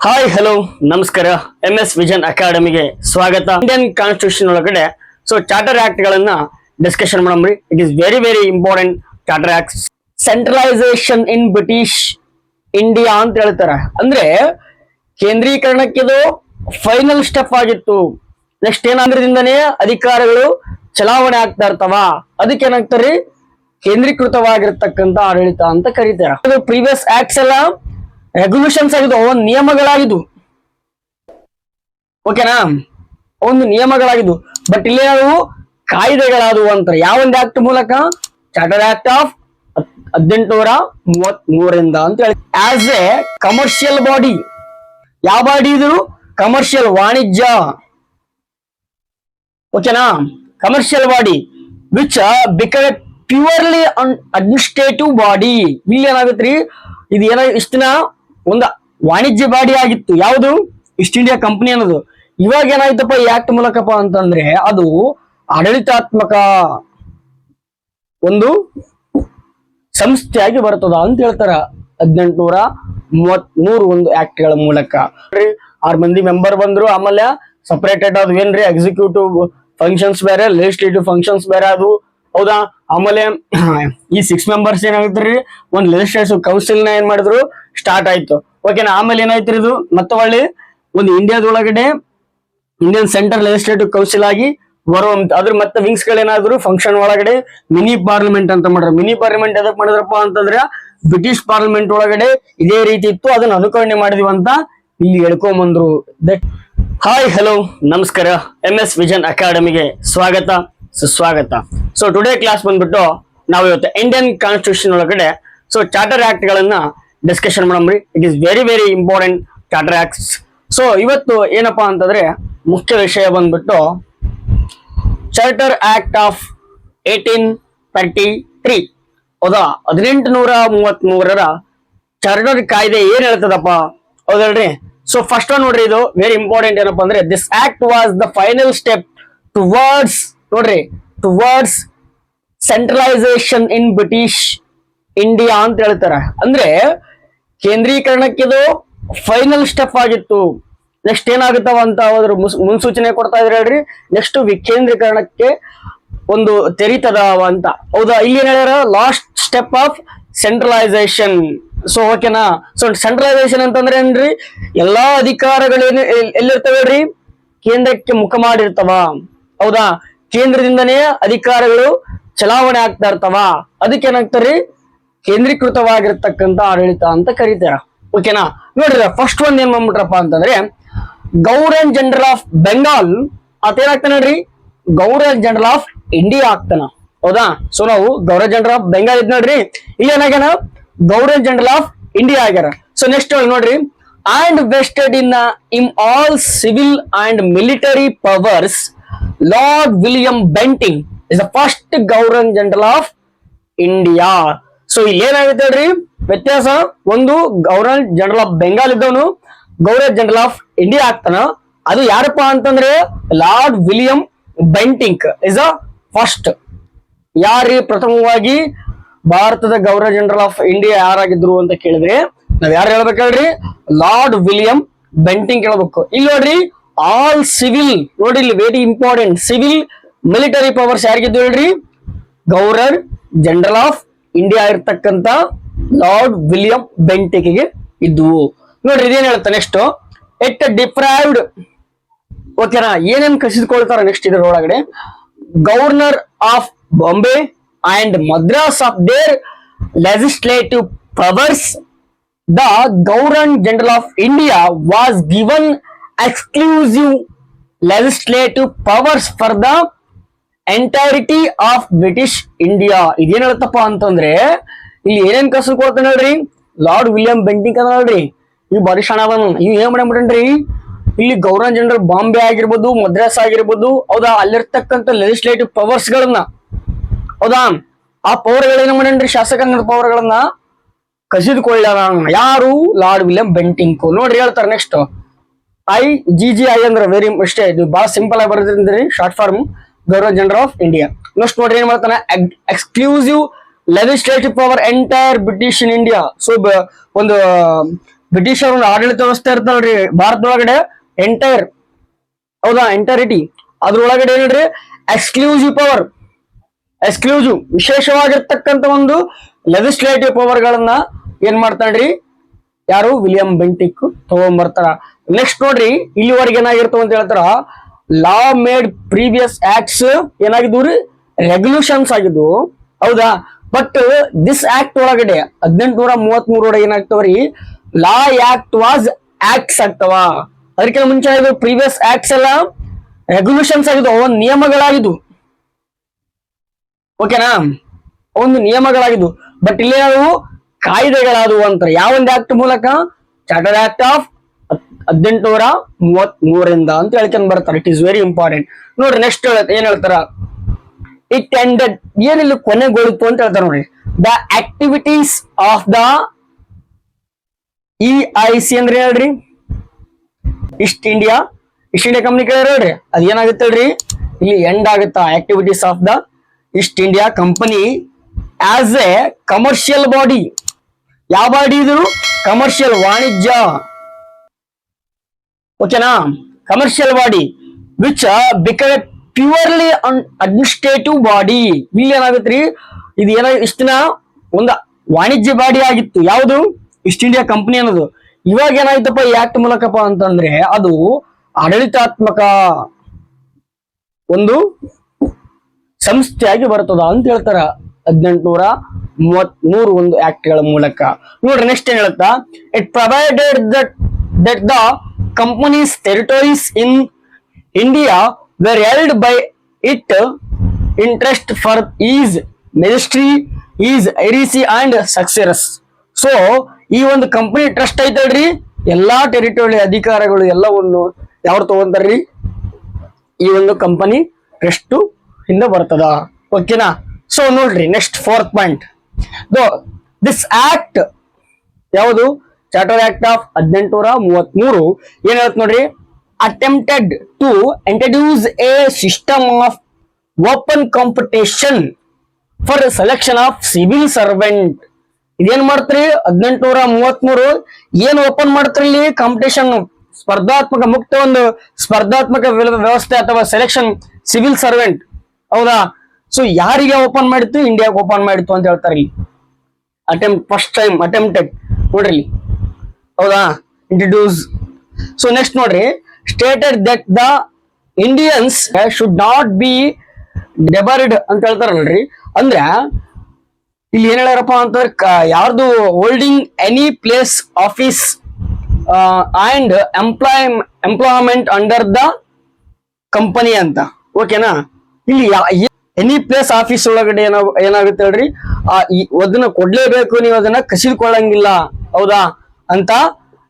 Hi hello ನಮಸ್ಕಾರ. MS vision ಅಕಾಡೆಮಿಗೆ ಸ್ವಾಗತ. ಇಂಡಿಯನ್ ಕಾನ್ಸ್ಟಿಟ್ಯೂಷನ್ ಒಳಗಡೆ ಚಾರ್ಟರ್ ಆಕ್ಟ್ ಗಳನ್ನ ಡಿಸ್ಕಷನ್ ಮಾಡಮ್ರಿ. It is very very important. Charter act centralisation in British India ಅಂತ ಹೇಳ್ತಾರೆ. ಅಂದ್ರೆ ಕೇಂದ್ರೀಕರಣಕ್ಕಿದು ಫೈನಲ್ ಸ್ಟೆಪ್ ಆಗಿತ್ತು. ನೆಕ್ಸ್ಟ್ ಏನಾದ್ರಿಂದನೇ ಅಧಿಕಾರಗಳು ಚಲಾವಣೆ ಆಗ್ತಾ ಇರ್ತಾವ. ಅದಕ್ಕೆ ಏನಾಗ್ತಾರಿ, ಕೇಂದ್ರೀಕೃತವಾಗಿರ್ತಕ್ಕಂಥ ಆಡಳಿತ ಅಂತ ಕರೀತಾರ. ಅದು ಪ್ರೀವಿಯಸ್ ಆಕ್ಟ್ಸ್ ಎಲ್ಲ ರೆಗ್ಯುಲೇಷನ್ಸ್ ಆಗಿದ್ದು, ಒಂದು ನಿಯಮಗಳಾಗಿದ್ದು. ಓಕೆನಾ, ಒಂದು ನಿಯಮಗಳಾಗಿದ್ದು. ಬಟ್ ಇಲ್ಲಿ ನಾವು ಕಾಯ್ದೆಗಳಾದವು ಅಂತಾರೆ. ಯಾವೊಂದು ಆಕ್ಟ್ ಮೂಲಕ? ಚಾರ್ಟರ್ ಆಕ್ಟ್ ಆಫ್ 1833 ಅಂತ ಹೇಳಿ. ಆಸ್ ಎ ಕಮರ್ಷಿಯಲ್ ಬಾಡಿ, ಯಾವ ಬಾಡಿ ಇದು? ಕಮರ್ಷಿಯಲ್, ವಾಣಿಜ್ಯ. ಓಕೆನಾ, commercial body which become purely administrative body. ಇಲ್ಲಿ ಏನಾಗತ್ರಿ, ಇದು ಇಷ್ಟಿನ ಒಂದು ವಾಣಿಜ್ಯ ಬಾಡಿ ಆಗಿತ್ತು. ಯಾವುದು? ಈಸ್ಟ್ ಇಂಡಿಯಾ ಕಂಪನಿ ಅನ್ನೋದು. ಇವಾಗ ಏನಾಯ್ತಪ್ಪ ಈ ಆಕ್ಟ್ ಮೂಲಕಪ್ಪ ಅಂತಂದ್ರೆ, ಅದು ಆಡಳಿತಾತ್ಮಕ ಒಂದು ಸಂಸ್ಥೆಯಾಗಿ ಬರ್ತದ ಅಂತ ಹೇಳ್ತಾರ. 1833 ಒಂದು ಆಕ್ಟ್ ಗಳ ಮೂಲಕ 6 ಮಂದಿ ಮೆಂಬರ್ ಬಂದ್ರು. ಆಮೇಲೆ ಸಪರೇಟೆಡ್ ಅದು ಏನ್ರಿ, ಎಕ್ಸಿಕ್ಯೂಟಿವ್ ಫಂಕ್ಷನ್ಸ್ ಬೇರೆ, ಲೆಜಿಸ್ಲೇಟಿವ್ ಫಂಕ್ಷನ್ಸ್ ಬೇರೆ ಅದು. ಹೌದಾ? ಆಮೇಲೆ ಈ 6 ಮೆಂಬರ್ಸ್ ಏನಾಗಿದ್ರಿ, ಒಂದು ಲೆಜಿಸ್ಲೇಟಿವ್ ಕೌನ್ಸಿಲ್ ನ ಏನ್ ಮಾಡಿದ್ರು, ಸ್ಟಾರ್ಟ್ ಆಯ್ತು. ಓಕೆನಾ. ಆಮೇಲೆ ಏನಾಯ್ತು, ಇದು ಮತ್ತೆ ಒಳ್ಳೆ ಒಂದು ಇಂಡಿಯಾದೊಳಗಡೆ ಇಂಡಿಯನ್ ಸೆಂಟ್ರಲ್ ಲೆಜಿಸ್ಲೇಟಿವ್ ಕೌನ್ಸಿಲ್ ಆಗಿ ಬರುವಂತ ಅದ್ರ ಮತ್ತೆ ವಿಂಗ್ಸ್ ಗಳೇನಾದ್ರು ಫಂಕ್ಷನ್ ಒಳಗಡೆ ಮಿನಿ ಪಾರ್ಲಿಮೆಂಟ್ ಅಂತ ಮಾಡ್ರ. ಮಿನಿ ಪಾರ್ಲಿಮೆಂಟ್ ಎದಕ್ ಮಾಡಿದ್ರಪ್ಪ ಅಂತಂದ್ರೆ, ಬ್ರಿಟಿಷ್ ಪಾರ್ಲಿಮೆಂಟ್ ಒಳಗಡೆ ಇದೇ ರೀತಿ ಇತ್ತು, ಅದನ್ನ ಅನುಕರಣೆ ಮಾಡಿದ್ವಿ ಅಂತ ಇಲ್ಲಿ ಹೇಳ್ಕೊಂಬಂದ್ರು. ಹಾಯ್ ಹಲೋ ನಮಸ್ಕಾರ. MS ವಿಷನ್ ಅಕಾಡೆಮಿಗೆ ಸ್ವಾಗತ, ಸುಸ್ವಾಗತ. ಟುಡೇ ಕ್ಲಾಸ್ ಬಂದ್ಬಿಟ್ಟು ನಾವು ಇವತ್ತು ಇಂಡಿಯನ್ ಕಾನ್ಸ್ಟಿಟ್ಯೂಷನ್ ಒಳಗಡೆ ಚಾರ್ಟರ್ ಆಕ್ಟ್ ಗಳನ್ನ ಡಿಸ್ಕಷನ್ ಮಾಡಮ್ರಿ. It is very very important charter acts. ಇವತ್ತು ಏನಪ್ಪಾ ಅಂತಂದ್ರೆ, ಮುಖ್ಯ ವಿಷಯ ಬಂದ್ಬಿಟ್ಟು ಚಾರ್ಟರ್ ಆಕ್ಟ್ ಆಫ್ 1833. ಹೌದಾ? 1833 ಚಾರ್ಟರ್ ಕಾಯ್ದೆ ಏನ್ ಹೇಳ್ತದಪ್ಪ, ಹೌದಲ್ರಿ? ಫಸ್ಟ್ ಒನ್ ನೋಡ್ರಿ, ಇದು ವೆರಿ ಇಂಪಾರ್ಟೆಂಟ್. ಏನಪ್ಪಾ ಅಂದ್ರೆ, this act was the final step towards, ನೋಡ್ರಿ, towards centralisation in British India ಅಂತ ಹೇಳ್ತಾರೆ. ಅಂದ್ರೆ ಕೇಂದ್ರೀಕರಣಕ್ಕಿದು ಫೈನಲ್ ಸ್ಟೆಪ್ ಆಗಿತ್ತು. ನೆಕ್ಸ್ಟ್ ಏನಾಗುತ್ತವ ಅಂತ ಹೋದ್ರು ಮುನ್ಸೂಚನೆ ಕೊಡ್ತಾ ಇದ್ರೆ ಹೇಳ್ರಿ, ನೆಕ್ಸ್ಟ್ ವಿಕೇಂದ್ರೀಕರಣಕ್ಕೆ ಒಂದು ತೆರಿತದವ ಅಂತ. ಹೌದಾ? ಇಲ್ಲಿ ಏನ್ ಹೇಳ್ಯಾರ, ಲಾಸ್ಟ್ ಸ್ಟೆಪ್ ಆಫ್ ಸೆಂಟ್ರಲೈಸೇಷನ್. ಓಕೆನಾ. ಸೆಂಟ್ರಲೈಸೇಷನ್ ಅಂತಂದ್ರೆ ಏನ್ರಿ, ಎಲ್ಲಾ ಅಧಿಕಾರಗಳೇನು ಎಲ್ಲಿರ್ತಾವ ಹೇಳ್ರಿ, ಕೇಂದ್ರಕ್ಕೆ ಮುಖ ಮಾಡಿರ್ತಾವ. ಹೌದಾ? ಕೇಂದ್ರದಿಂದನೇ ಅಧಿಕಾರಗಳು ಚಲಾವಣೆ ಆಗ್ತಾ ಇರ್ತಾವ. ಅದಕ್ಕೆ ಏನಾಗ್ತಾರಿ, ಕೇಂದ್ರೀಕೃತವಾಗಿರ್ತಕ್ಕಂಥ ಆಡಳಿತ ಅಂತ ಕರೀತಾರ. ಓಕೆನಾ. ನೋಡ್ರಿ, ಫಸ್ಟ್ ಒಂದ್ ಏನ್ ಮಾಡ್ಬಿಟ್ರಪ್ಪ ಅಂತಂದ್ರೆ, ಗವರ್ನರ್ ಜನರಲ್ ಆಫ್ ಬೆಂಗಾಲ್ ಅದೇನಾಗ್ತಾನ ನೋಡ್ರಿ, ಗವರ್ನರ್ ಜನರಲ್ ಆಫ್ ಇಂಡಿಯಾ ಆಗ್ತಾನ. ಹೌದಾ? ನಾವು ಗವರ್ನರ್ ಜನರಲ್ ಆಫ್ ಬೆಂಗಾಲ್ ಇದ್ ನೋಡ್ರಿ, ಇಲ್ಲಿ ಏನಾಗ್ಯಾನ, ಗವರ್ನರ್ ಜನರಲ್ ಆಫ್ ಇಂಡಿಯಾ ಆಗ್ಯಾರ. ನೆಕ್ಸ್ಟ್ ನೋಡ್ರಿ, and vested in all civil and military powers lord William Bentinck is the first governor general of India. ಇಲ್ಲಿ ಏನಾಗುತ್ತೆ ಹೇಳ್ರಿ, ವ್ಯತ್ಯಾಸ. ಒಂದು ಗವರ್ನರ್ ಜನರಲ್ ಆಫ್ ಬೆಂಗಾಲ್ ಇದ್ದವನು ಗವರ್ನರ್ ಜನರಲ್ ಆಫ್ ಇಂಡಿಯಾ ಆಗ್ತಾನ. ಅದು ಯಾರಪ್ಪ ಅಂತಂದ್ರೆ, lord William Bentinck is a first. ಯಾರಿ ಪ್ರಥಮವಾಗಿ ಭಾರತದ ಗವರ್ನರ್ ಜನರಲ್ ಆಫ್ ಇಂಡಿಯಾ ಯಾರಾಗಿದ್ರು ಅಂತ ಕೇಳಿದ್ರೆ, ನಾವ್ ಯಾರು ಹೇಳ್ಬೇಕು ಹೇಳ್ರಿ, ಲಾರ್ಡ್ ವಿಲಿಯಂ ಬೆಂಟಿಂಕ್ ಹೇಳ್ಬೇಕು. ಇಲ್ಲಿ ನೋಡ್ರಿ, ಆಲ್ ಸಿವಿಲ್, ನೋಡಿ ಇಲ್ಲಿ very important, civil military powers ಯಾರಿಗಿದ್ದು ಹೇಳ್ರಿ, ಗವರ್ನರ್ ಜನರಲ್ ಆಫ್ ಇಂಡಿಯಾ ಇರ್ತಕ್ಕಂತ ಲಾರ್ಡ್ ವಿಲಿಯಂ ಬೆಂಟಿಕ್ಗೆ ಇದ್ವು. ನೋಡ್ರಿ, ಇದೇನ್ ಹೇಳ್ತಾ ನೆಕ್ಸ್ಟ್, ಇಟ್ ಡಿಪ್ರೈವ್ಡ್. ಓಕೆನಾ. ಏನೇನ್ ಕಸಿದ್ಕೊಳ್ತಾರ ನೆಕ್ಸ್ಟ್ ಇದ್ರ ಒಳಗಡೆ, governor of Bombay and Madras of their legislative powers. The governor general of India was given exclusive legislative powers for the entirety of British India. ಇದೇನ್ ಹೇಳತ್ತಪ್ಪ ಅಂತಂದ್ರೆ, ಇಲ್ಲಿ ಏನೇನ್ ಕಸು ಕೊಡ್ತಾನೆ ನೋಡ್ರಿ, ಲಾರ್ಡ್ ವಿಲಿಯಂ ಬೆಂಟಿಂಕ್ ಅದ ನೋಡ್ರಿ, ಈ ಬಾರಿ ಶಣವನ್ ಇವ್ ಏನ್ ಮಾಡ್ಬಿಟ್ರಿ, ಇಲ್ಲಿ ಗವರ್ನರ್ ಜನರಲ್ ಬಾಂಬೆ ಆಗಿರ್ಬೋದು, ಮದ್ರಾಸ್ ಆಗಿರ್ಬೋದು, ಹೌದಾ, ಅಲ್ಲಿರ್ತಕ್ಕಂಥ ಲೆಜಿಸ್ಲೇಟಿವ್ ಪವರ್ಸ್ ಗಳನ್ನ, ಹೌದಾ, ಆ ಪವರ್ ಗಳೇನ ಮಾಡೇನ್ರಿ, ಶಾಸಕಾಂಗದ ಪವರ್ ಗಳನ್ನ ಕಸಿದುಕೊಳ್ಳ. ಯಾರು? Lord William Bentinck. ನೋಡ್ರಿ ಹೇಳ್ತಾರೆ ನೆಕ್ಸ್ಟ್, IGGI ಅಂದ್ರೆ ವೆರಿ ಇಷ್ಟೇ, ಇದು ಬಹಳ ಸಿಂಪಲ್ ಆಗಿ ಬರೋದ್ರಿಂದ short form, governor general of India. Next ನೋಡ್ರಿ ಏನ್ ಮಾಡ್ತಾನೆ, exclusive legislative power entire British in India. ಒಂದು ಬ್ರಿಟಿಷರ ಒಂದು ಆಡಳಿತ ವ್ಯವಸ್ಥೆ ಇರ್ತಲ್ರಿ ಭಾರತದೊಳಗಡೆ ಎಂಟೈರ್, ಹೌದಾ, ಎಂಟೈರಿಟಿ, ಅದ್ರೊಳಗಡೆ ಏನ್ರಿ ಎಕ್ಸ್ಕ್ಲೂಸಿವ್ ವಿಶೇಷವಾಗಿರ್ತಕ್ಕಂಥ ಒಂದು ಲೆಜಿಸ್ಲೇಟಿವ್ ಪವರ್ ಗಳನ್ನ ಏನ್ ಮಾಡ್ತಾನ್ರಿ ಯಾರು ವಿಲಿಯಂ ಬೆಂಟಿಕ್ ತಗೊಂಡ್ಬರ್ತಾರ. ನೆಕ್ಸ್ಟ್ ನೋಡ್ರಿ ಇಲ್ಲಿವರೆಗೆ ಏನಾಗಿರ್ತಾವ ಅಂತ ಹೇಳ್ತಾರ, ಲಾ ಮೇಡ್ ಪ್ರೀವಿಯಸ್ ಆಕ್ಟ್ಸ್ ಏನಾಗಿದ್ವು, ರೆಗ್ಯುಲೇಷನ್ಸ್ ಆಗಿದ್ವು, ಹೌದಾ. ಬಟ್ ದಿಸ್ ಆಕ್ಟ್ ಒಳಗಡೆ 1833 ಒಳಗೆ ಏನಾಗ್ತಾವ್ರಿ, ಲಾ ಆಕ್ಟ್ ವಾಸ್ ಆಕ್ಟ್ಸ್ ಆಗ್ತಾವ. ಅದಕ್ಕಿಂತ ಮುಂಚೆ ಇದು ಪ್ರೀವಿಯಸ್ ಆಕ್ಟ್ಸ್ ಎಲ್ಲ ರೆಗ್ಯುಲೇಷನ್ಸ್ ಆಗಿದ್ವು, ಒಂದು ನಿಯಮಗಳಾಗಿದ್ವು, ಓಕೆನಾ, ಒಂದು ನಿಯಮಗಳಾಗಿದ್ವು. ಬಟ್ ಇಲ್ಲಿ ನಾವು ಕಾಯ್ದೆಗಳಾದವು ಅಂತಾರೆ. ಯಾವೊಂದು ಆಕ್ಟ್ ಮೂಲಕ, ಚಾರ್ಟರ್ ಆಕ್ಟ್ ಆಫ್ 1833 ಅಂತ ಹೇಳ್ಕೊಂಡ್ ಬರ್ತಾರೆ. It is very important. ನೋಡ್ರಿ ನೆಕ್ಸ್ಟ್ ಏನ್ ಹೇಳ್ತಾರ, ಇಟ್ ಎಂಡೆಡ್, ಏನಿಲ್ಲ ಕೊನೆಗೊಳಿತು ಅಂತ ಹೇಳ್ತಾರೆ ನೋಡ್ರಿ. The activities of the EIC ಅಂದ್ರೆ ಹೇಳ್ರಿ, ಈಸ್ಟ್ ಇಂಡಿಯಾ ಕಂಪ್ನಿ ಕೇಳ್ರಿ, ಅದ್ ಏನಾಗುತ್ತೆ ಹೇಳ್ರಿ, ಇಲ್ಲಿ ಎಂಡ್ ಆಗುತ್ತಾ activities of the East India company as A commercial body. ಯಾವ ಬಾಡಿ ಇದು, ಕಮರ್ಷಿಯಲ್, ವಾಣಿಜ್ಯ, ಓಕೆನಾ, commercial body which become purely administrative body. ಇಲ್ಲಿ ಏನಾಗುತ್ತೆ, ಇದು ಇಷ್ಟಿನ ಒಂದು ವಾಣಿಜ್ಯ ಬಾಡಿ ಆಗಿತ್ತು, ಯಾವುದು ಈಸ್ಟ್ ಇಂಡಿಯಾ ಕಂಪನಿ ಅನ್ನೋದು. ಇವಾಗ ಏನಾಯ್ತಪ್ಪ ಈ ಆಕ್ಟ್ ಮೂಲಕಪ್ಪ ಅಂತಂದ್ರೆ ಅದು ಆಡಳಿತಾತ್ಮಕ ಒಂದು ಸಂಸ್ಥೆಯಾಗಿ ಬರ್ತದ ಅಂತ ಹೇಳ್ತಾರ 1833 ಒಂದು ಆಕ್ಟ್ ಗಳ ಮೂಲಕ. ನೋಡ್ರಿ ನೆಕ್ಸ್ಟ್ ಏನ್ ಹೇಳುತ್ತಾ, it provided that the companies ಟೆರಿಟೋರೀಸ್ in India were held by it interest for ease ministry is IRC and successors. So ಈ ಒಂದು ಕಂಪನಿ ಟ್ರಸ್ಟ್ ಐತಲ್ರಿ, ಎಲ್ಲಾ ಟೆರಿಟೋರಿ ಅಧಿಕಾರಗಳು ಎಲ್ಲವನ್ನು ಯಾರು ತಗೊಂತಾರ್ರಿ, ಈ ಒಂದು ಕಂಪನಿ ಟ್ರಸ್ಟ್ ಹಿಂದೆ ಬರ್ತದ, ಓಕೆನಾ. ಸೊ ನೋಡ್ರಿ next 4th point, this act ಯಾವುದು, ಚಾರ್ಟರ್ ಆಕ್ಟ್ ಆಫ್ 1833 ಏನ್ ಹೇಳುತ್ತೆ ನೋಡ್ರಿ, attempted to introduce a system of open competition for selection of civil servant. ಇದೇನ್ ಮಾಡ್ತ್ರಿ 1833 ಏನ್ ಓಪನ್ ಮಾಡ್ತ್ರಿ, ಇಲ್ಲಿ ಕಾಂಪಿಟೇಷನ್, ಸ್ಪರ್ಧಾತ್ಮಕ, ಮುಕ್ತ ಒಂದು ಸ್ಪರ್ಧಾತ್ಮಕ ವ್ಯವಸ್ಥೆ ಅಥವಾ ಸೆಲೆಕ್ಷನ್ ಸಿವಿಲ್ ಸರ್ವೆಂಟ್, ಹೌದಾ. ಸೊ ಯಾರಿಗೆ ಓಪನ್ ಮಾಡಿತ್ತು, ಇಂಡಿಯಾಗೆ ಓಪನ್ ಮಾಡಿತ್ತು ಅಂತ ಹೇಳ್ತಾರೆ ಇಲ್ಲಿ. ಫಸ್ಟ್ ಟೈಮ್ ಅಟೆಂಪ್ಟೆಡ್ ನೋಡ್ರಿ, ಹೌದಾ, ಇಂಟ್ರಡ್ಯೂಸ್. ಸೊ ನೆಕ್ಸ್ಟ್ ನೋಡ್ರಿ, stated that the Indians should not be debarred ಅಂತ ಹೇಳ್ತಾರಲ್ರಿ. ಅಂದ್ರೆ ಇಲ್ಲಿ ಏನ್ ಹೇಳ್ಯಾರಪ್ಪ ಅಂತಂದ್ರೆ, ಯಾರ್ದು holding any place office and employment under the company ಅಂತ, ಓಕೆನಾ. ಇಲ್ಲಿ ಎನಿ ಪ್ಲೇಸ್ ಆಫೀಸ್ ಒಳಗಡೆ ಏನಾಗುತ್ತೆ ಹೇಳ್ರಿ, ಅದನ್ನ ಕೊಡ್ಲೇಬೇಕು, ನೀವು ಅದನ್ನ ಕಸಿದುಕೊಳ್ಳಂಗಿಲ್ಲ, ಹೌದಾ ಅಂತ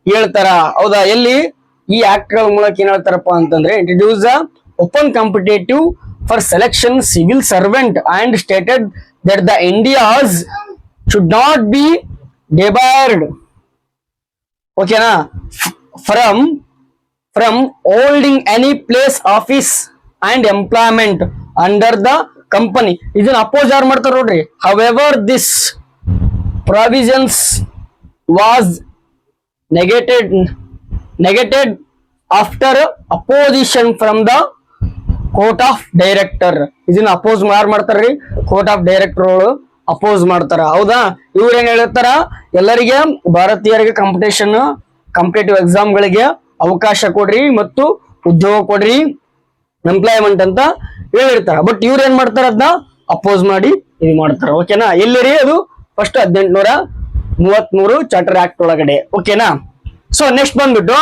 ಹೇಳ್ತಾರ, ಹೌದಾ. ಎಲ್ಲಿ ಈ ಆಕ್ಟ್ ಗಳ ಮೂಲಕ ಏನ್ ಹೇಳ್ತಾರಪ್ಪ ಅಂತಂದ್ರೆ, introduce open competitive for selection civil servant and stated that the Indians should not be debarred, ಓಕೆನಾ, from holding any place office and employment under the company. ಇದನ್ನ ಅಪೋಸ್ ಯಾರು ಮಾಡ್ತಾರ ನೋಡ್ರಿ. However this provisions was negated after opposition from the court of director. ಇದನ್ನ oppose ಮಾಡ್ತಾರ್ರಿ, court of director oppose ಮಾಡ್ತಾರ, ಹೌದಾ. ಇವ್ರು ಏನ್ ಹೇಳ್ತಾರ, ಎಲ್ಲರಿಗೆ ಭಾರತೀಯರಿಗೆ ಕಾಂಪಿಟೇಟಿವ್ ಎಕ್ಸಾಮ್ ಗಳಿಗೆ ಅವಕಾಶ ಕೊಡ್ರಿ ಮತ್ತು ಉದ್ಯೋಗ ಕೊಡ್ರಿ, ಎಂಪ್ಲಾಯ್ಮೆಂಟ್ ಅಂತ ಹೇಳಿರ್ತಾರ. ಬಟ್ ಇವ್ರು ಏನ್ ಮಾಡ್ತಾರ, ಅದನ್ನ ಅಪೋಸ್ ಮಾಡಿ ಇದು ಮಾಡ್ತಾರ, ಓಕೆನಾ. ಎಲ್ಲಿರಿ ಅದು, ಫಸ್ಟ್ 1833 ಚಾರ್ಟರ್ ಆಕ್ಟ್ ಒಳಗಡೆ, ಓಕೆನಾ. ಸೊ ನೆಕ್ಸ್ಟ್ ಬಂದ್ಬಿಟ್ಟು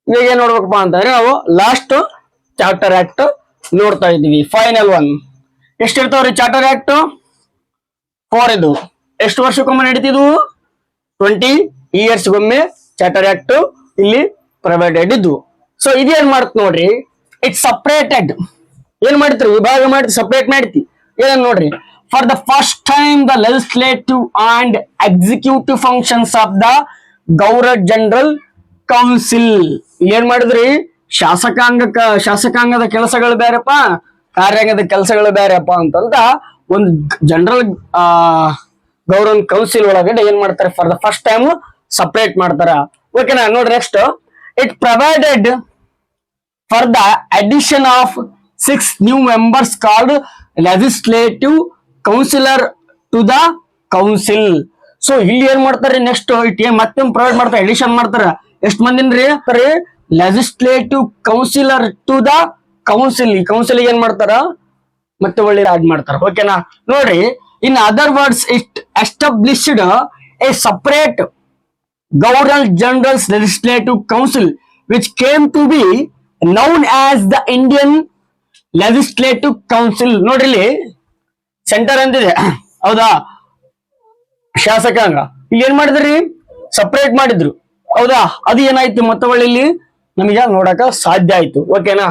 ಇವಾಗ ಏನ್ ನೋಡ್ಬೇಕಪ್ಪ ಅಂತಂದ್ರೆ, ನಾವು ಲಾಸ್ಟ್ ಚಾರ್ಟರ್ ಆಕ್ಟ್ ನೋಡ್ತಾ ಇದೀವಿ, ಫೈನಲ್ ಒನ್. ಎಷ್ಟಿರ್ತಾವ್ರಿ ಚಾರ್ಟರ್ ಆಕ್ಟ್, 4 ಇದು. ಎಷ್ಟು ವರ್ಷಕ್ಕೊಮ್ಮೆ ನಡೀತಿದ್ವು, 20 yearsಗೊಮ್ಮೆ ಚಾರ್ಟರ್ ಆಕ್ಟ್ ಇಲ್ಲಿ ಪ್ರೊವೈಡೆಡ್ ಇದ್ವು. ಸೊ ಇದೇನ್ ಮಾಡ್ತ ನೋಡ್ರಿ, ಇಟ್ಸ್ ಸಪ್ರೇಟೆಡ್, ಏನ್ ಮಾಡ್ತೀರಿ, ವಿಭಾಗ ಮಾಡ್ತಿ, ಸಪ್ರೇಟ್ ಮಾಡ್ತಿ. ಏನ್ ನೋಡ್ರಿ, for the first time the legislative and executive functions of the governor general council. ಏನ್ ಮಾಡಿದ್ರಿ, ಶಾಸಕಾಂಗದ ಕೆಲಸಗಳು ಬೇರೆಪ್ಪ, ಕಾರ್ಯಾಂಗದ ಕೆಲಸಗಳು ಬೇರೆಪ್ಪ ಅಂತಂದ ಒಂದು ಜನರಲ್ ಗವರ್ನರ್ ಕೌನ್ಸಿಲ್ ಒಳಗಡೆ ಏನ್ ಮಾಡ್ತಾರೆ, for the first time separate ಮಾಡ್ತಾರ. ಓಕೆನಾ, ನೋಡ್ರಿ next, it provided for the addition of 6 new members called legislative councillor to the council. So ಇಲ್ಲಿ ಏನ್ ಮಾಡ್ತಾರೆ ನೆಕ್ಸ್ಟ್, ಇಟ್ ಮತ್ತೆ ಪ್ರೊವೈಡ್ ಮಾಡ್ತಾರೆ, ಎಡಿಷನ್ ಮಾಡ್ತಾರ. ಎಷ್ಟ್ ಮಂದಿನ್ರಿ legislative councillor to the council. ಈ ಕೌನ್ಸಿಲ್ ಏನ್ ಮಾಡ್ತಾರ ಮತ್ತೆ ಒಳ್ಳೆ ಆಡ್ ಮಾಡ್ತಾರ. ಓಕೆನಾ, ನೋಡ್ರಿ, in other words it established a separate governor general's legislative council which came to be known as the Indian Legislative Council. ನೋಡ್ರಿ ಇಲ್ಲಿ ಸೆಂಟರ್ ಅಂತಿದೆ, ಹೌದಾ, ಶಾಸಕಾಂಗ. ಇಲ್ಲಿ ಏನ್ ಮಾಡಿದ್ರಿ, ಸಪರೇಟ್ ಮಾಡಿದ್ರು, ಹೌದಾ. ಅದು ಏನಾಯ್ತು ಮತ್ತೆ ಒಳ್ಳೆ ನಮಗೆ ನೋಡಕ ಸಾಧ್ಯ ಆಯ್ತು. ಓಕೆನಾ,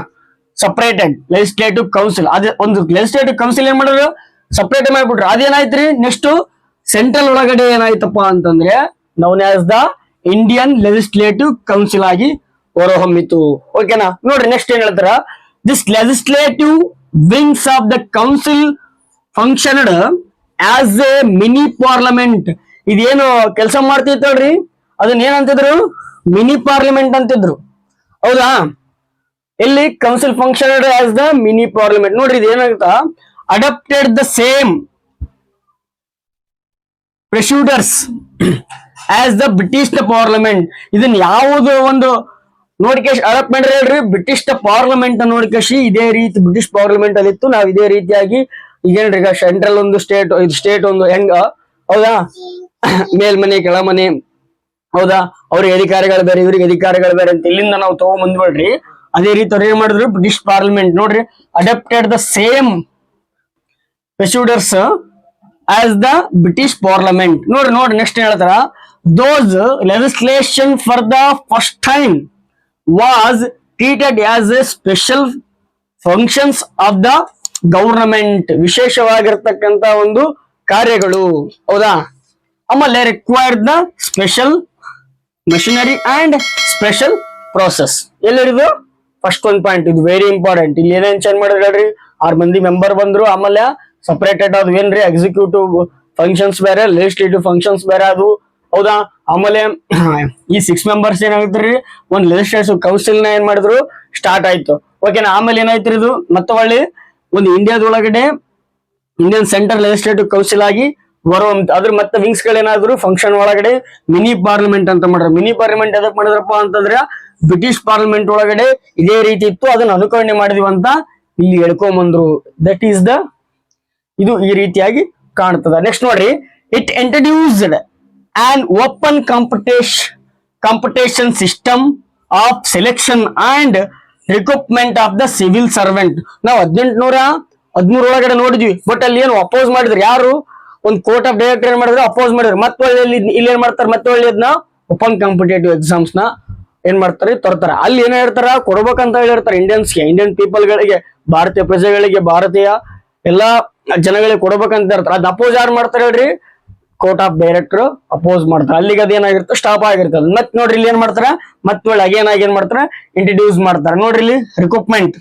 ಸಪರೇಟೆಡ್ ಲೆಜಿಸ್ಲೇಟಿವ್ ಕೌನ್ಸಿಲ್. ಅದೇ ಒಂದು ಲೆಜಿಸ್ಲೇಟಿವ್ ಕೌನ್ಸಿಲ್ ಏನ್ ಮಾಡಿದ್ರು, ಸಪರೇಟ್ ಮಾಡ್ಬಿಟ್ರು. ಅದೇನಾಯ್ತ್ರಿ, ನೆಕ್ಸ್ಟ್ ಸೆಂಟ್ರಲ್ ಒಳಗಡೆ ಏನಾಯ್ತಪ್ಪ ಅಂತಂದ್ರೆ known as the Indian legislative council ಆಗಿ ಹೊರಹೊಮ್ಮಿತು. ಓಕೆನಾ, ನೋಡ್ರಿ ನೆಕ್ಸ್ಟ್ ಏನ್ ಹೇಳ್ತಾರ, this legislative wings of the council functioned as a mini parliament. ಇದೇನು ಕೆಲಸ ಮಾಡ್ತಿತ್ತಲ್ರಿ, ಅದನ್ನ ಏನಂತಿದ್ರು, ಮಿನಿ ಪಾರ್ಲಿಮೆಂಟ್ ಅಂತಿದ್ರು, ಹೌದಾ. ಇಲ್ಲಿ council functioned as the mini parliament. ನೋಡ್ರಿ ಇದು ಏನಾಗುತ್ತಾ, adapted the same procedures as the British parliament. ಇದನ್ನ ಯಾವುದು ಒಂದು ನೋಡಿಕೇಶ್ ಅಡಾಪ್ಟ್ ಮಾಡಿದ್ರೆ ಹೇಳ್ರಿ, ಬ್ರಿಟಿಷ್ ಪಾರ್ಲಿಮೆಂಟ್ ನೋಡಿಕೇಶಿ ಇದೇ ರೀತಿ ಬ್ರಿಟಿಷ್ ಪಾರ್ಲಿಮೆಂಟ್ ಅಲ್ಲಿ ಇತ್ತು. ನಾವ್ ಇದೇ ರೀತಿಯಾಗಿ ಈಗೇನ್ರಿ, ಈಗ ಸೆಂಟ್ರಲ್ ಒಂದು ಸ್ಟೇಟ್, ಇದು ಸ್ಟೇಟ್ ಒಂದು ಹೆಂಗ, ಹೌದಾ, ಮೇಲ್ಮನೆ ಕೆಳಮನೆ, ಹೌದಾ, ಅವ್ರಿಗೆ ಅಧಿಕಾರಿಗಳು ಬೇರೆ ಇವ್ರಿಗೆ ಅಧಿಕಾರಿಗಳು ಬೇರೆ ಅಂತ ಇಲ್ಲಿಂದ ನಾವು ತಗೊಂಡ್ಬಂದ್ಬಿಡ್ರಿ. ಅದೇ ರೀತಿ ಅವ್ರು ಏನ್ ಮಾಡಿದ್ರು, ಬ್ರಿಟಿಷ್ ಪಾರ್ಲಿಮೆಂಟ್ ನೋಡ್ರಿ adapted the same procedures as the British parliament. ನೋಡ್ರಿ ನೆಕ್ಸ್ಟ್ ಏನ್ ಹೇಳ್ತಾರ, those legislation for the first time was treated as a special functions of the government. ವಿಶೇಷವಾಗಿರ್ತಕ್ಕಂತ ಒಂದು ಕಾರ್ಯಗಳು, ಹೌದಾ. ಆಮೇಲೆ required the special machinery and special process. ಎಲ್ಲರಿದು first ಒಂದ್ ಪಾಯಿಂಟ್, ಇದು ವೆರಿ ಇಂಪಾರ್ಟೆಂಟ್. ಇಲ್ಲಿ ಏನೇನ್ ಚೇಂಜ್ ಮಾಡಿದ್ರೆ ಹೇಳ್ರಿ, 6 ಮಂದಿ ಮೆಂಬರ್ ಬಂದ್ರು. ಆಮೇಲೆ ಸಪರೇಟೆಡ್ ಅದು ಏನ್ರಿ, ಎಕ್ಸಿಕ್ಯೂಟಿವ್ ಫಂಕ್ಷನ್ಸ್ ಬೇರೆ, ಲೆಜಿಸ್ಲೇಟಿವ್ ಫಂಕ್ಷನ್ಸ್ ಬೇರೆ ಅದು, ಹೌದಾ. ಆಮೇಲೆ ಈ 6 ಮೆಂಬರ್ಸ್ ಏನಾಗುತ್ತೆ, ಒಂದ್ ಲೆಜಿಸ್ಲೇಟಿವ್ ಕೌನ್ಸಿಲ್ ನ ಏನ್ ಮಾಡಿದ್ರು, ಸ್ಟಾರ್ಟ್ ಆಯ್ತು. ಓಕೆನಾ, ಆಮೇಲೆ ಏನಾಯ್ತು ಇದು ಮತ್ತೆ ಒಳ್ಳೆ ಒಂದು ಇಂಡಿಯಾದೊಳಗಡೆ ಇಂಡಿಯನ್ ಸೆಂಟ್ರಲ್ ಲೆಜಿಸ್ಲೇಟಿವ್ ಕೌನ್ಸಿಲ್ ಆಗಿ ಬರುವಂತ ಅದ್ರ ಮತ್ತೆ ವಿಂಗ್ಸ್ ಗಳೇನಾದ್ರು ಫಂಕ್ಷನ್ ಒಳಗಡೆ ಮಿನಿ ಪಾರ್ಲಿಮೆಂಟ್ ಅಂತ ಮಾಡ್ರ. ಮಿನಿ ಪಾರ್ಲಿಮೆಂಟ್ ಎದಕ್ ಮಾಡಿದ್ರಪ್ಪ ಅಂತಂದ್ರೆ ಬ್ರಿಟಿಷ್ ಪಾರ್ಲಿಮೆಂಟ್ ಒಳಗಡೆ ಇದೇ ರೀತಿ ಇತ್ತು, ಅದನ್ನ ಅನುಕರಣೆ ಮಾಡಿದ್ವಿ ಅಂತ ಇಲ್ಲಿ ಹೇಳ್ಕೊಂಬಂದ್ರು. ದಟ್ ಈಸ್ ದ, ಇದು ಈ ರೀತಿಯಾಗಿ ಕಾಣ್ತದ. ನೆಕ್ಸ್ಟ್ ನೋಡ್ರಿ, it introduced an open competition system of selection and recruitment of the civil servant. ನಾವು 1813 ಒಳಗಡೆ ನೋಡಿದ್ವಿ, ಬಟ್ ಅಲ್ಲಿ ಏನು ಅಪೋಸ್ ಮಾಡಿದ್ರು, ಯಾರು ಒಂದು ಕೋರ್ಟ್ ಆಫ್ ಡೈರೆಕ್ಟರ್ ಏನ್ ಮಾಡಿದ್ರು, ಅಪೋಸ್ ಮಾಡಿದ್ರು. ಮತ್ತೆ ಇಲ್ಲಿ ಏನ್ ಮಾಡ್ತಾರೆ, ಮತ್ತೆ ಒಳ್ಳೆಯದನ್ನ ಓಪನ್ ಕಾಂಪಿಟೇಟಿವ್ ಎಕ್ಸಾಮ್ಸ್ ನ ಏನ್ ಮಾಡ್ತಾರೆ, ತರ್ತಾರೆ. ಅಲ್ಲಿ ಏನ್ ಹೇಳ್ತಾರ, ಕೊಡ್ಬೇಕಂತ ಹೇಳಿರ್ತಾರೆ ಇಂಡಿಯನ್ಸ್ಗೆ, ಇಂಡಿಯನ್ ಪೀಪಲ್ ಗಳಿಗೆ, ಭಾರತೀಯ ಪ್ರಜೆಗಳಿಗೆ, ಭಾರತೀಯ ಎಲ್ಲಾ ಜನಗಳಿಗೆ ಕೊಡ್ಬೇಕಂತ ಇರ್ತಾರೆ. ಅದ್ ಅಪೋಸ್ ಯಾರು ಮಾಡ್ತಾರೆ ಹೇಳ್ರಿ, ಕೋರ್ಟ್ ಆಫ್ ಡೈರೆಕ್ಟರ್ ಅಪೋಸ್ ಮಾಡ್ತಾರೆ. ಅಲ್ಲಿಗೆ ಅದೇನಾಗಿರುತ್ತೆ, ಸ್ಟಾಪ್ ಆಗಿರ್ತದೆ. ಮತ್ತೆ ನೋಡ್ರಿ ಇಲ್ಲಿ ಏನ್ ಮಾಡ್ತಾರ, ಮತ್ತೆ ಅಗೇನ್ ಆಗಿ ಏನ್ ಮಾಡ್ತಾರ, ಇಂಟ್ರಡ್ಯೂಸ್ ಮಾಡ್ತಾರೆ. ನೋಡ್ರಿ ಇಲ್ಲಿ ರಿಕ್ರೂಟ್ಮೆಂಟ್,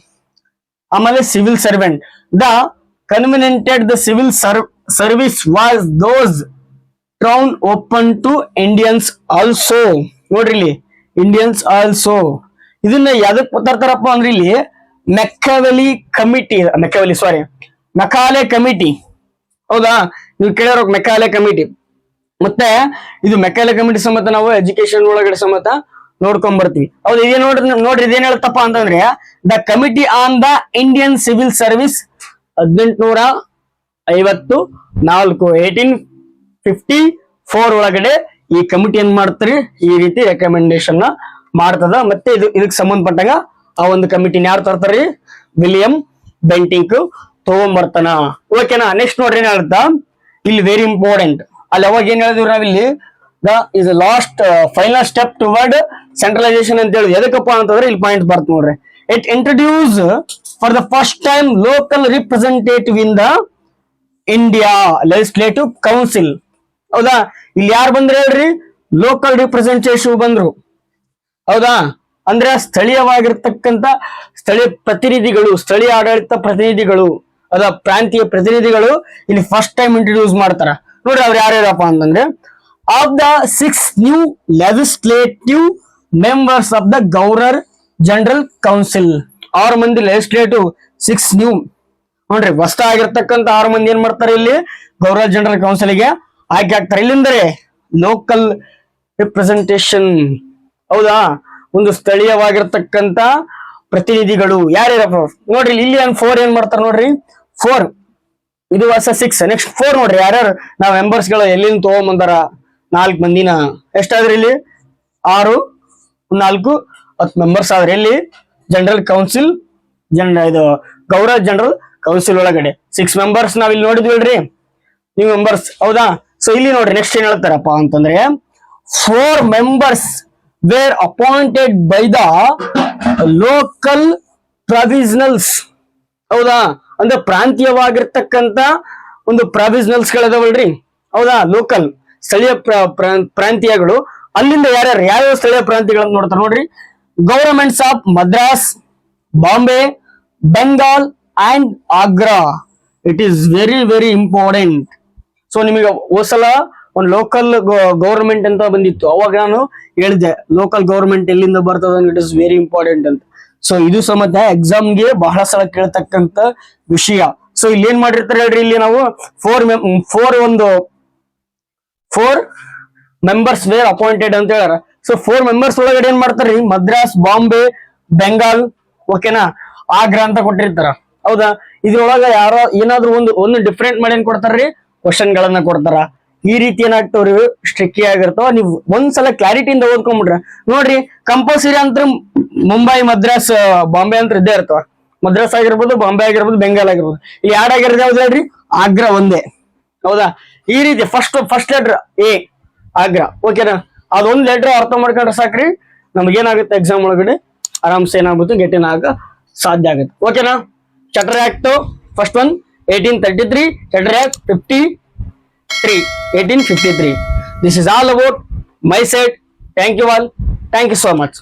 ಆಮೇಲೆ civil servant. The covenanted the civil service was thus thrown open to Indians also. ನೋಡ್ರಿ ಇಲ್ಲಿ ಇಂಡಿಯನ್ಸ್ ಆಲ್ಸೋ. ಇದನ್ನ ಯಾವ್ದಕ್ ತರ್ತಾರಪ್ಪ ಅಂದ್ರೆ ಇಲ್ಲಿ ಮೆಕಾಲೆ ಕಮಿಟಿ, ಹೌದಾ. ನೀವು ಕೇಳಿರೋ ಮೆಕಾಲೆ ಕಮಿಟಿ. ಮತ್ತೆ ಇದು ಮೆಕಾಲೆ ಕಮಿಟಿ ಸಮೇತ ನಾವು ಎಜುಕೇಶನ್ ಒಳಗಡೆ ಸಮೇತ ನೋಡ್ಕೊಂಡ್ ಬರ್ತೀವಿ. ಹೌದು, ಇದೇ ನೋಡ್ರಿ ಇದೇನ್ ಹೇಳ್ತಪ್ಪ ಅಂತಂದ್ರೆ, the committee on the Indian civil service 1854 1854 ಒಳಗಡೆ ಈ ಕಮಿಟಿ ಏನ್ ಮಾಡ್ತಾರೆ, ಈ ರೀತಿ ರೆಕಮೆಂಡೇಶನ್ ಮಾಡ್ತದ. ಮತ್ತೆ ಇದಕ್ಕೆ ಸಂಬಂಧಪಟ್ಟಾಗ ಆ ಒಂದು ಕಮಿಟಿನ ಯಾರು ತರ್ತಾರಿ, ವಿಲಿಯಂ ಬೆಂಟಿಂಕ್ ತಗೊಂಡ್ಬರ್ತಾನ. ಓಕೆನಾ, ನೆಕ್ಸ್ಟ್ ನೋಡ್ರಿ ಏನ್ ಹೇಳ್ತಾ, ಇಲ್ಲಿ ವೆರಿ ಇಂಪಾರ್ಟೆಂಟ್. ಅಲ್ಲಿ ಅವಾಗ ಏನ್ ಹೇಳಿದ್ವಿ ನಾವಿಲ್ಲಿ, the is last final step toward centralisation ಅಂತ ಹೇಳಿ. ಎದಕ್ಕಪ್ಪ ಅಂತಂದ್ರೆ ಇಲ್ಲಿ ಪಾಯಿಂಟ್ ಬರ್ತ ನೋಡ್ರಿ, it introduce for the first time local representative in the India legislative council. ಹೌದಾ, ಇಲ್ಲಿ ಯಾರು ಬಂದ್ರೆ ಹೇಳ್ರಿ, ಲೋಕಲ್ ರಿಪ್ರೆಸೆಂಟೇಟಿವ್ ಬಂದ್ರು, ಹೌದಾ. ಅಂದ್ರೆ ಸ್ಥಳೀಯವಾಗಿರ್ತಕ್ಕಂಥ ಸ್ಥಳೀಯ ಪ್ರತಿನಿಧಿಗಳು, ಸ್ಥಳೀಯ ಆಡಳಿತ ಪ್ರತಿನಿಧಿಗಳು, ಅದ ಪ್ರಾಂತೀಯ ಪ್ರತಿನಿಧಿಗಳು ಇಲ್ಲಿ ಫಸ್ಟ್ ಟೈಮ್ ಇಂಟ್ರಡ್ಯೂಸ್ ಮಾಡ್ತಾರ. ನೋಡ್ರಿ ಅವ್ರು ಯಾರ್ಯಾರಪ್ಪ ಅಂತಂದ್ರೆ, of the 6 new legislative members of the Governor General Council. 6 ಮಂದಿ ಲೆಜಿಸ್ಲೇಟಿವ್ 6 ನ್ಯೂ ನೋಡ್ರಿ ಹೊಸ ಆಗಿರ್ತಕ್ಕಂಥ 6 ಮಂದಿ ಏನ್ ಮಾಡ್ತಾರೆ ಇಲ್ಲಿ ಗವರ್ನರ್ ಜನರಲ್ ಕೌನ್ಸಿಲ್ಗೆ ಆಯ್ಕೆ ಆಗ್ತಾರೆ. ಇಲ್ಲಿಂದರೆ ಲೋಕಲ್ ರಿಪ್ರೆಸೆಂಟೇಷನ್, ಹೌದಾ, ಒಂದು ಸ್ಥಳೀಯವಾಗಿರ್ತಕ್ಕಂಥ ಪ್ರತಿನಿಧಿಗಳು ಯಾರ್ಯಾರಪ್ಪ ನೋಡ್ರಿ. ಇಲ್ಲಿ 4 ಏನ್ ಮಾಡ್ತಾರೆ ನೋಡ್ರಿ, 4 ಇದು ಹೊಸ 6. ನೆಕ್ಸ್ಟ್ 4 ನೋಡ್ರಿ ಯಾರ್ಯಾರು ನಾವ್ ಮೆಂಬರ್ಸ್ ಗಳು ಎಲ್ಲಿಂದ ತಗೊಂಬಂದಾರ. 4 ಮಂದಿನ ಎಷ್ಟಾದ್ರಿ ಇಲ್ಲಿ 6 4 10 ಮೆಂಬರ್ಸ್ ಆದ್ರೆ ಇಲ್ಲಿ ಜನರಲ್ ಕೌನ್ಸಿಲ್ ಇದು ಗವರ್ನರ್ ಜನರಲ್ ಕೌನ್ಸಿಲ್ ಒಳಗಡೆ 6 ಮೆಂಬರ್ಸ್ ನಾವ್ ಇಲ್ಲಿ ನೋಡಿದ್ವಿಲ್ರಿ, ನೀವು ಮೆಂಬರ್ಸ್, ಹೌದಾ. ಸೊ ಇಲ್ಲಿ ನೋಡ್ರಿ ನೆಕ್ಸ್ಟ್ ಏನ್ ಹೇಳ್ತಾರಪ್ಪ ಅಂತಂದ್ರೆ 4 members were appointed by the local provisionals, ಹೌದಾ, ಅಂದ್ರೆ ಪ್ರಾಂತೀಯವಾಗಿರ್ತಕ್ಕಂತ ಒಂದು ಪ್ರೊವಿಷನಲ್ಸ್ ಗಳಿದಾವಲ್ರಿ, ಹೌದಾ, ಲೋಕಲ್ ಸ್ಥಳೀಯ ಪ್ರಾಂತೀಯಗಳು. ಅಲ್ಲಿಂದ ಯಾವ್ಯಾವ ಸ್ಥಳೀಯ ಪ್ರಾಂತ್ಯಗಳನ್ನ ನೋಡ್ತಾರೆ ನೋಡ್ರಿ. Governments of Madras, Bombay, Bengal and Agra. It is very very important. So ನಿಮಗೆ ಹೋದ್ಸಲ ಒಂದು ಲೋಕಲ್ ಗವರ್ಮೆಂಟ್ ಅಂತ ಬಂದಿತ್ತು, ಅವಾಗ ನಾನು ಹೇಳಿದೆ ಲೋಕಲ್ ಗವರ್ಮೆಂಟ್ ಎಲ್ಲಿಂದ ಬರ್ತದ, ಇಟ್ ಇಸ್ ವೆರಿ ಇಂಪಾರ್ಟೆಂಟ್ ಅಂತ. ಸೊ ಇದು ಸಮೇತ ಎಕ್ಸಾಮ್ಗೆ ಬಹಳ ಸಲ ಕೇಳ್ತಕ್ಕಂತ ವಿಷಯ. ಸೊ ಇಲ್ಲಿ ಏನ್ ಮಾಡಿರ್ತಾರೆ ಹೇಳ್ರಿ, ಇಲ್ಲಿ ನಾವು 4 ಮೆಂಬರ್ಸ್ ವೇರ್ ಅಪಾಯಿಂಟೆಡ್ ಅಂತ ಹೇಳ್ಯಾರ. ಸೊ 4 ಮೆಂಬರ್ಸ್ ಒಳಗಡೆ ಏನ್ ಮಾಡ್ತಾರ್ರಿ, ಮದ್ರಾಸ್, ಬಾಂಬೆ, ಬೆಂಗಾಲ್, ಓಕೆನಾ, ಆಗ್ರಾ ಅಂತ ಕೊಟ್ಟಿರ್ತಾರ, ಹೌದಾ. ಇದ್ರೊಳಗ ಯಾರೋ ಏನಾದ್ರು ಒಂದು ಡಿಫ್ರೆಂಟ್ ಮಾಡಿ ಏನ್ ಕೊಡ್ತಾರ್ರಿ, ಕ್ವಶನ್ ಗಳನ್ನ ಕೊಡ್ತಾರ. ಈ ರೀತಿ ಏನಾಗ್ತಾವ್ರಿ, ಸ್ಟ್ರಿಕ್ಕಿ ಆಗಿರ್ತಾವ. ನೀವು ಒಂದ್ಸಲ ಕ್ಲಾರಿಟಿಯಿಂದ ಓದ್ಕೊಂಡ್ಬಿಡ್ರ ನೋಡ್ರಿ. ಕಂಪಲ್ಸರಿ ಅಂತ ಮುಂಬೈ, ಮದ್ರಾಸ್, ಬಾಂಬೆ ಅಂತ ಇದ್ದೇ ಇರ್ತಾವ. ಮದ್ರಾಸ್ ಆಗಿರ್ಬೋದು, ಬಾಂಬೆ ಆಗಿರ್ಬೋದು, ಬೆಂಗಾಲ್ ಆಗಿರ್ಬೋದು. ಇಲ್ಲಿ ಯಾಡ್ ಆಗಿರೋದು ಯಾವ್ದು ಹೇಳ್ರಿ, ಆಗ್ರಾ ಒಂದೇ, ಹೌದಾ. ಈ ರೀತಿ ಫಸ್ಟ್ ಲೆಟರ್ ಎ ಆಗ್ರಾ, ಓಕೆನಾ. ಅದೊಂದ್ ಲೆಟರ್ ಅರ್ಥ ಮಾಡ್ಕೊಂಡ್ರೆ ಸಾಕ್ರಿ, ನಮ್ಗೇನಾಗುತ್ತೆ ಎಕ್ಸಾಮ್ ಒಳಗಡೆ ಆರಾಮ್ಸೆ ಏನಾಗ್ಬಿಟ್ಟು ಗೆಟಿನ್ ಆಗ ಸಾಧ್ಯ ಆಗುತ್ತೆ, ಓಕೆನಾ. Charter act first one 1833, charter act 1853. This is all about my side. Thank you all. Thank you so much.